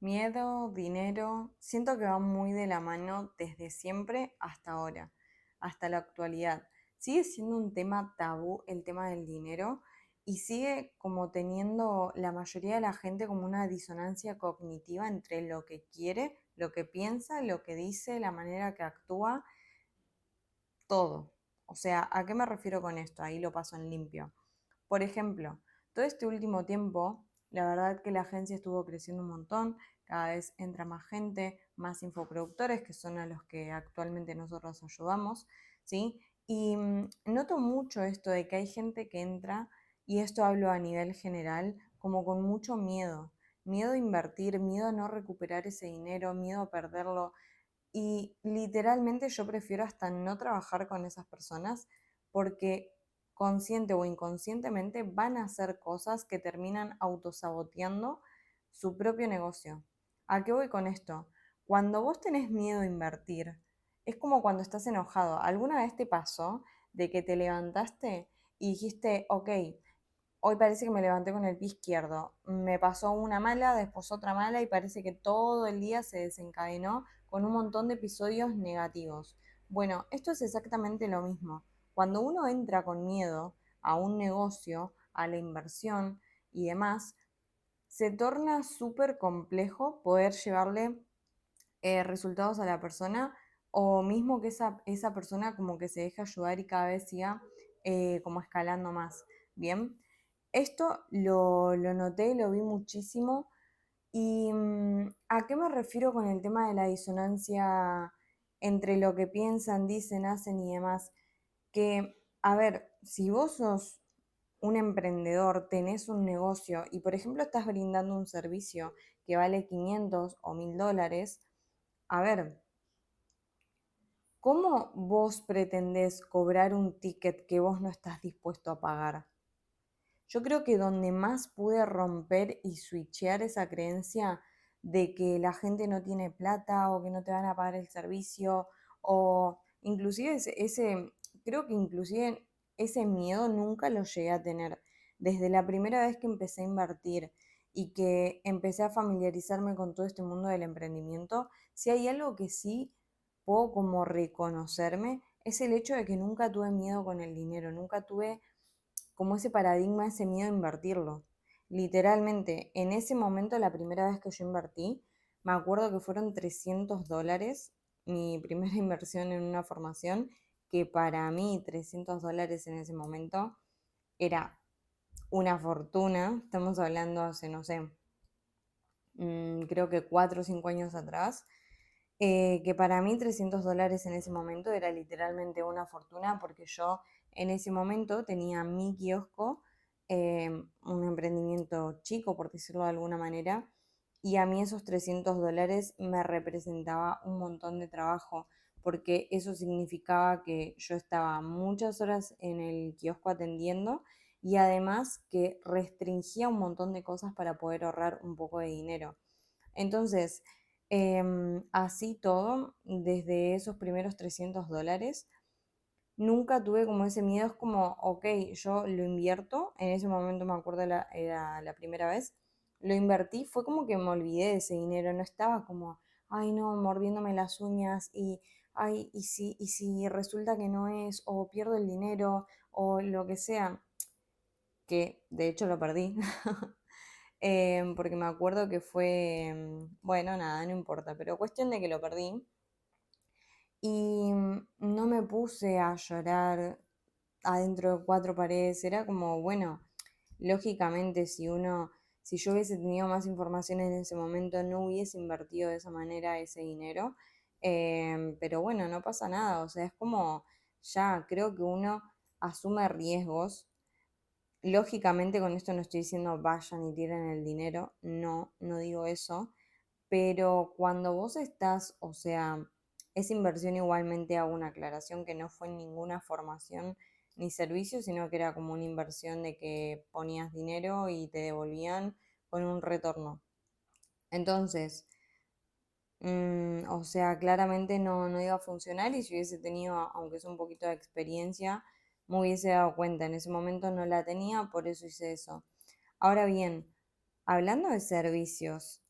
Miedo, dinero, siento que va muy de la mano desde siempre hasta ahora, hasta la actualidad. Sigue siendo un tema tabú el tema del dinero y sigue como teniendo la mayoría de la gente como una disonancia cognitiva entre lo que quiere, lo que piensa, lo que dice, la manera que actúa, todo. O sea, ¿a qué me refiero con esto? Ahí lo paso en limpio. Por ejemplo, todo este último tiempo, la verdad que la agencia estuvo creciendo un montón, cada vez entra más gente, más infoproductores, que son a los que actualmente nosotros ayudamos, ¿sí? Y noto mucho esto de que hay gente que entra, y esto hablo a nivel general, como con mucho miedo. Miedo a invertir, miedo a no recuperar ese dinero, miedo a perderlo. Y literalmente yo prefiero hasta no trabajar con esas personas porque consciente o inconscientemente van a hacer cosas que terminan autosaboteando su propio negocio. ¿A qué voy con esto? Cuando vos tenés miedo a invertir, es como cuando estás enojado. ¿Alguna vez te pasó de que te levantaste y dijiste, ok, hoy parece que me levanté con el pie izquierdo? Me pasó una mala, después otra mala y parece que todo el día se desencadenó con un montón de episodios negativos. Bueno, esto es exactamente lo mismo. Cuando uno entra con miedo a un negocio, a la inversión y demás, se torna súper complejo poder llevarle resultados a la persona o mismo que esa persona como que se deje ayudar y cada vez siga como escalando más. Bien, esto lo noté, lo vi muchísimo. ¿Y a qué me refiero con el tema de la disonancia entre lo que piensan, dicen, hacen y demás? Que, a ver, si vos sos un emprendedor, tenés un negocio y, por ejemplo, estás brindando un servicio que vale 500 o 1000 dólares, a ver, ¿cómo vos pretendés cobrar un ticket que vos no estás dispuesto a pagar? Yo creo que donde más pude romper y switchear esa creencia de que la gente no tiene plata o que no te van a pagar el servicio o inclusive creo que inclusive ese miedo nunca lo llegué a tener. Desde la primera vez que empecé a invertir y que empecé a familiarizarme con todo este mundo del emprendimiento, si hay algo que sí puedo como reconocerme, es el hecho de que nunca tuve miedo con el dinero, nunca tuve como ese paradigma, ese miedo a invertirlo. Literalmente, en ese momento, la primera vez que yo invertí, me acuerdo que fueron 300 dólares, mi primera inversión en una formación, que para mí 300 dólares en ese momento era una fortuna. Estamos hablando hace, no sé, creo que 4 o 5 años atrás, que para mí 300 dólares en ese momento era literalmente una fortuna porque yo en ese momento tenía mi kiosco, un emprendimiento chico, por decirlo de alguna manera, y a mí esos 300 dólares me representaba un montón de trabajo porque eso significaba que yo estaba muchas horas en el kiosco atendiendo y además que restringía un montón de cosas para poder ahorrar un poco de dinero. Entonces, así todo, desde esos primeros 300 dólares, nunca tuve como ese miedo, es como, ok, yo lo invierto, en ese momento me acuerdo era la primera vez, lo invertí, fue como que me olvidé de ese dinero, no estaba como, ay no, mordiéndome las uñas y, ay, y si resulta que no es, o pierdo el dinero, o lo que sea, que de hecho lo perdí. Porque me acuerdo que fue, bueno, nada, no importa, pero cuestión de que lo perdí y no me puse a llorar adentro de cuatro paredes, era como, bueno, lógicamente si yo hubiese tenido más información en ese momento, no hubiese invertido de esa manera ese dinero. Pero bueno, no pasa nada, o sea, es como, ya creo que uno asume riesgos. Lógicamente con esto no estoy diciendo vayan y tiren el dinero, no, no digo eso, pero cuando vos estás, o sea, esa inversión igualmente hago una aclaración que no fue ninguna formación ni servicio, sino que era como una inversión de que ponías dinero y te devolvían con un retorno. Entonces, o sea, claramente no iba a funcionar y si hubiese tenido, aunque sea un poquito de experiencia, me hubiese dado cuenta. En ese momento no la tenía, por eso hice eso. Ahora bien, hablando de servicios,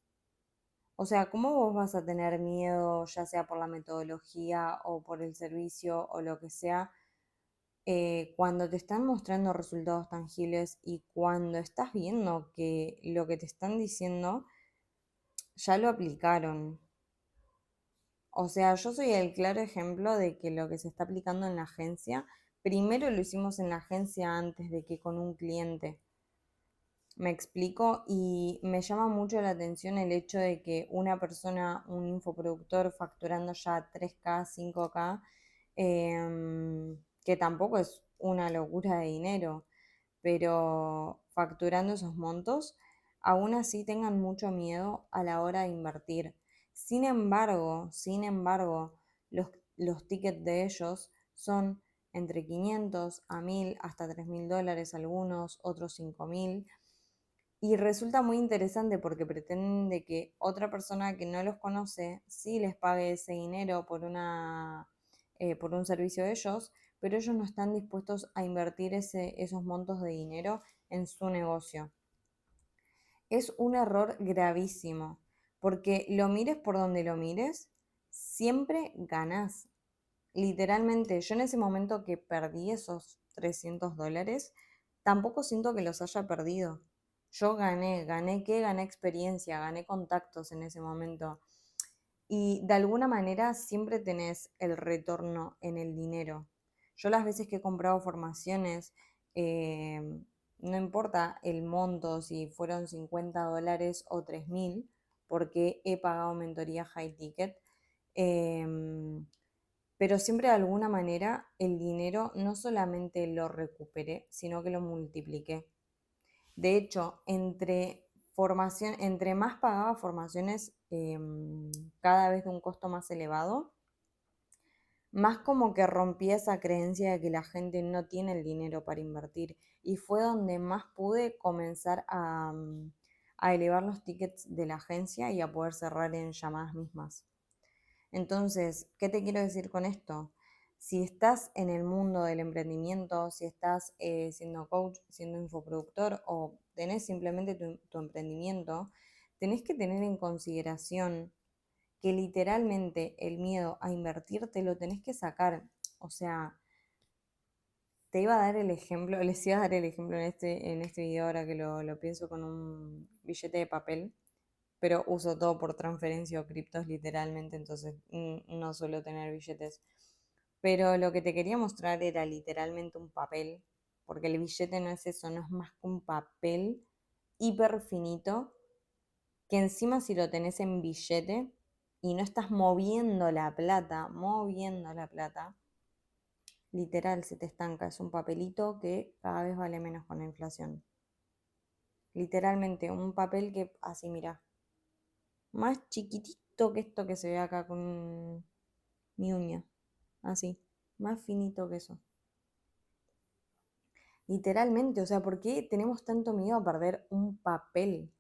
O sea, ¿cómo vos vas a tener miedo, ya sea por la metodología o por el servicio o lo que sea, cuando te están mostrando resultados tangibles y cuando estás viendo que lo que te están diciendo ya lo aplicaron? O sea, yo soy el claro ejemplo de que lo que se está aplicando en la agencia, primero lo hicimos en la agencia antes de que con un cliente. Me explico y me llama mucho la atención el hecho de que una persona, un infoproductor facturando ya 3K, 5K, que tampoco es una locura de dinero, pero facturando esos montos, aún así tengan mucho miedo a la hora de invertir. Sin embargo, los tickets de ellos son entre 500 a 1000 hasta 3000 dólares algunos, otros 5000. Y resulta muy interesante porque pretenden de que otra persona que no los conoce sí les pague ese dinero por un servicio de ellos, pero ellos no están dispuestos a invertir esos montos de dinero en su negocio. Es un error gravísimo, porque lo mires por donde lo mires, siempre ganás. Literalmente, yo en ese momento que perdí esos 300 dólares, tampoco siento que los haya perdido. Yo gané qué, gané experiencia, gané contactos en ese momento. Y de alguna manera siempre tenés el retorno en el dinero. Yo las veces que he comprado formaciones, eh, no importa el monto, si fueron 50 dólares o 3000, porque he pagado mentoría high ticket, em, pero siempre de alguna manera el dinero no solamente lo recuperé, sino que lo multipliqué. De hecho, entre más pagaba formaciones, cada vez de un costo más elevado, más como que rompía esa creencia de que la gente no tiene el dinero para invertir. Y fue donde más pude comenzar a elevar los tickets de la agencia y a poder cerrar en llamadas mismas. Entonces, ¿qué te quiero decir con esto? Si estás en el mundo del emprendimiento, si estás siendo coach, siendo infoproductor o tenés simplemente tu emprendimiento, tenés que tener en consideración que literalmente el miedo a invertir te lo tenés que sacar. O sea, te iba a dar el ejemplo, les iba a dar el ejemplo en este video ahora que lo pienso con un billete de papel, pero uso todo por transferencia o criptos literalmente, entonces no suelo tener billetes. Pero lo que te quería mostrar era literalmente un papel, porque el billete no es eso, no es más que un papel hiper finito, que encima si lo tenés en billete y no estás moviendo la plata, literal se te estanca, es un papelito que cada vez vale menos con la inflación. Literalmente un papel que, así mira, más chiquitito que esto que se ve acá con mi uña. Así, más finito que eso. Literalmente, o sea, ¿por qué tenemos tanto miedo a perder un papel?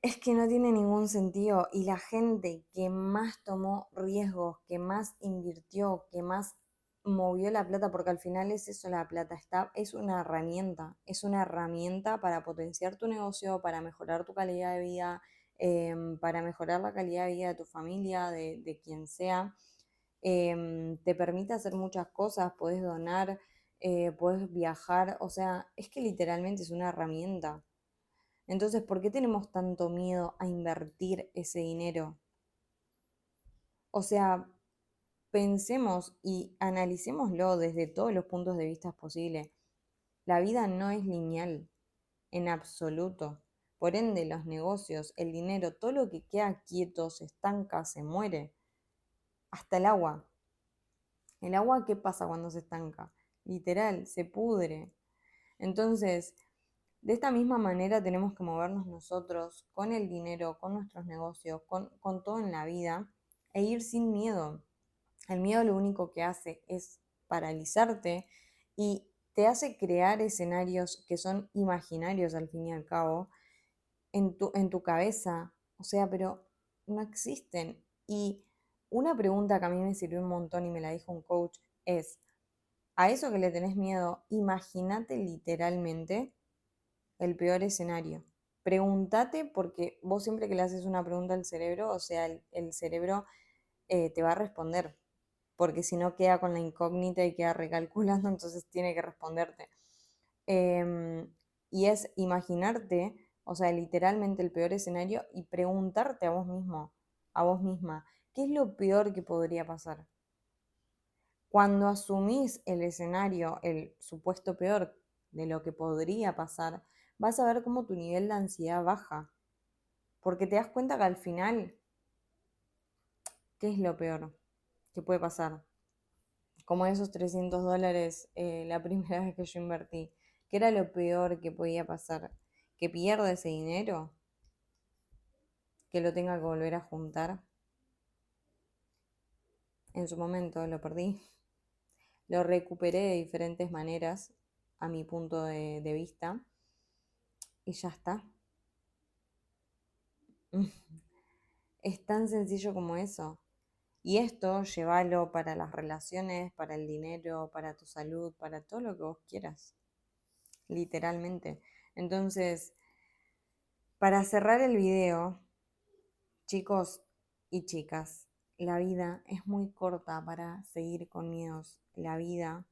Es que no tiene ningún sentido. Y la gente que más tomó riesgos, que más invirtió, que más movió la plata, porque al final es eso, la plata es una herramienta para potenciar tu negocio, para mejorar tu calidad de vida, para mejorar la calidad de vida de tu familia, de quien sea. Te permite hacer muchas cosas, puedes donar, puedes viajar, o sea, es que literalmente es una herramienta. Entonces, ¿por qué tenemos tanto miedo a invertir ese dinero? O sea, pensemos y analicémoslo desde todos los puntos de vista posibles. La vida no es lineal, en absoluto. Por ende, los negocios, el dinero, todo lo que queda quieto, se estanca, se muere. Hasta el agua. El agua, ¿qué pasa cuando se estanca? Literal, se pudre. Entonces, de esta misma manera tenemos que movernos nosotros con el dinero, con nuestros negocios, con todo en la vida e ir sin miedo. El miedo lo único que hace es paralizarte y te hace crear escenarios que son imaginarios al fin y al cabo en tu cabeza. O sea, pero no existen. Y una pregunta que a mí me sirvió un montón y me la dijo un coach es, a eso que le tenés miedo, imagínate literalmente el peor escenario. Pregúntate, porque vos siempre que le haces una pregunta al cerebro, o sea, el cerebro te va a responder, porque si no queda con la incógnita y queda recalculando, entonces tiene que responderte. Em, y es imaginarte, o sea, literalmente el peor escenario y preguntarte a vos mismo, a vos misma, ¿qué es lo peor que podría pasar? Cuando asumís el escenario, el supuesto peor de lo que podría pasar, vas a ver cómo tu nivel de ansiedad baja, porque te das cuenta que al final, ¿qué es lo peor que puede pasar? Como esos $300 la primera vez que yo invertí, ¿qué era lo peor que podía pasar? ¿Que pierda ese dinero? ¿Que lo tenga que volver a juntar? En su momento lo perdí. Lo recuperé de diferentes maneras a mi punto de vista y ya está. Es tan sencillo como eso. Y esto llévalo para las relaciones, para el dinero, para tu salud, para todo lo que vos quieras, literalmente. Entonces, para cerrar el video, chicos y chicas, la vida es muy corta para seguir con miedos. La vida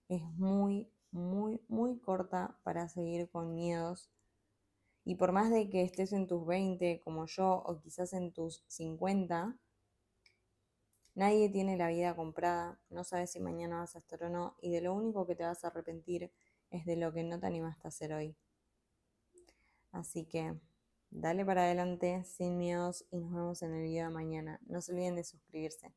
es muy, muy, muy corta para seguir con miedos. Y por más de que estés en tus 20 como yo o quizás en tus 50, nadie tiene la vida comprada, no sabes si mañana vas a estar o no, y de lo único que te vas a arrepentir es de lo que no te animaste a hacer hoy. Así que dale para adelante sin miedos y nos vemos en el video de mañana. No se olviden de suscribirse.